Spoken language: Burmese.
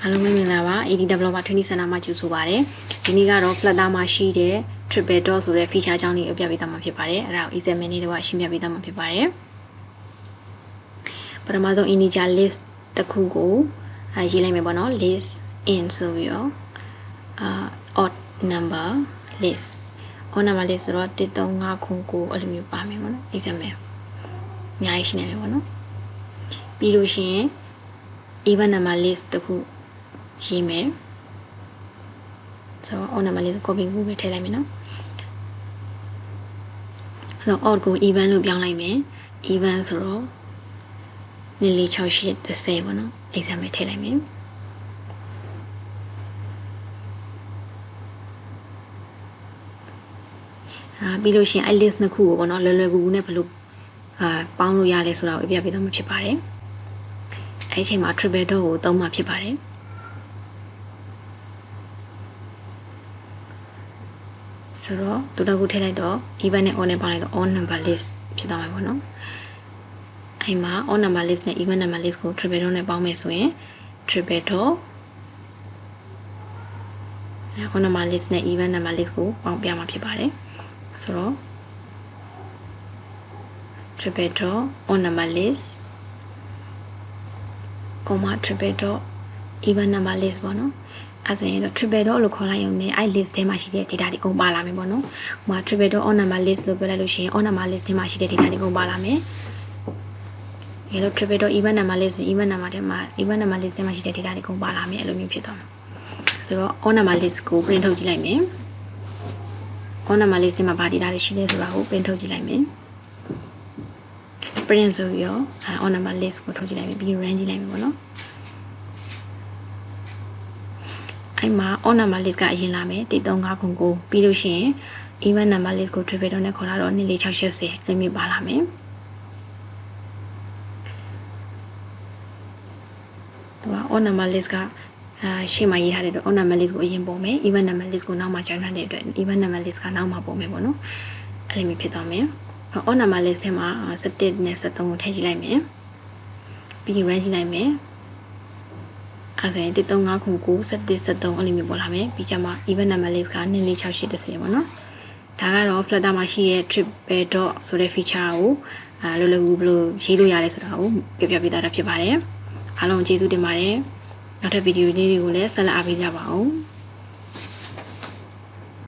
အားလုံးပဲမင်္ဂလာပါ AD developer 20 မှာကြိုဆိုပါရစေဒီနေ့ကတော့ Flutter မှာရှိတဲ့ Triple dot ဆိုတဲ့ feature အကြောင်းလေးကိုပြပြပေးသွားမှာဖြစ်ပါတယ်အဲ့ဒါကို exam minute တွေကရှင်းပြပေးသွားမှာဖြစ်ပါတယ်ပထမဆုံး integer list တစ်ခုကိုရေးလိုက်မယ်ပေါ့နော် list in ဆိုပြီးတော့odd number list odd number list ဆိုတော့13509အဲ့လိုမျိုးပါမယ်ပေါ့နော် exam အများကြီးရှိနေမယ်ပေါ့နော်ပြီးလို့ရှိရင် even number list တစ်ခုရေးမယ်ဆိုတော့ odd number list copy ကိုပဲထည့်လိုက်မယ်နော်အဲ့တော့ odd ကို even လို့ပြောင်းလိုက်မယ် even ဆိုတော့46810ပေါ့နော် exam ပဲထည့်လိုက်မယ်ပြီးလို့ရှိရင် list နှစ်ခုကိုပေါ့နော်လွယ်လွယ်ကူကူနဲ့ဘယ်လိုပေါင်းလို့ရလဲဆိုတာကိုပြပြပေးသွားမှာဖြစ်ပါတယ်အဲ့ဒီအချိန်မှာ triple dot ကိုသုံးမှာဖြစ်ပါတယ်ဆိုတော့တူတော့ကိုထည့်လိုက်တော့ even နဲ့ odd နဲ့ပေါင်းလိုက်တော့ odd number list ဖြစ်သွားမှာပေါ့နော်အဲ့မှာ odd number list နဲ့ even number list ကို triple dot နဲ့ပေါင်းမယ်ဆိုရင် triple dot odd number list နဲ့ even number list ကိုပေါင်းပြမှာဖြစ်ပါတယ်ဆိုတော့ triple dot odd number list triple dot even number list ပေါ့နော်အဲ့ဆိုရင်တော့ triple dot လို့ခေါ်လိုက်ရုံနဲ့အဲ့ list ထဲမှာရှိတဲ့ data တွေအကုန်ပါလာမယ်ပေါ့နော်ဟိုမှာ triple dot odd number list လို့ပြောလိုက်လို့ရှိရင် odd number list ထဲမှာရှိတဲ့ data တွေအကုန်ပါလာမယ်အဲ့လို triple dot even number list ဆို even number ထဲမှာ even number list ထဲမှာရှိတဲ့ data တွေအကုန်ပါလာမယ်အဲ့လိုမျိုးဖြစ်သွားမှာဆိုတော့ odd number list ကို print ထုတ်ကြည့်လိုက်မယ် odd number list ထဲမှာဘာ data တွေရှိလဲဆိုတာကို print ထုတ်ကြည့်လိုက်မယ် print ဆိုပြီးတော့ odd number list ကိုထုတ်ကြည့်လိုက်ပြီး run ကြည့်လိုက်မယ်ပေါ့နော်အဲ့မှာ odd number list ကအရင်လာမယ်13509ပြီးလို့ရှိရင် even number list ကို triple dot နဲ့ခေါ်လာတော့24680အဲ့လိုမျိုးပါလာမယ်သူက odd number list ကရှေ့မှာရေးထားတဲ့အတွက် odd number list ကိုအရင်ပုံမယ် even number list ကိုနောက်မှကျောင်းထားတဲ့အတွက် even number list ကနောက်မှပုံမယ်ပေါ့နော်အဲ့လိုမျိုးဖြစ်သွားမယ် odd number list ထဲမှာ17နဲ့73ကိုထည့်ကြည့်လိုက်မယ်ပြီး run ကြည့်လိုက်မယ်အဲ့ဆိုရင်13509 1773အဲ့လိုမျိုးပေါ်လာမယ်ပြီးကြမှာ even number list က24680ပေါ့နော်ဒါကတော့ Flutter မှာရှိတဲ့ triple dot ဆိုတဲ့ feature ကိုလောလောကူဘယ်လိုရေးလို့ရလဲဆိုတာကိုပြပြပေးတာဖြစ်ပါတယ်အားလုံးကျေးဇူးတင်ပါတယ်နောက်ထပ်ဗီဒီယိုလေးတွေကိုလည်းဆက်လက်အားပေးကြပါဦး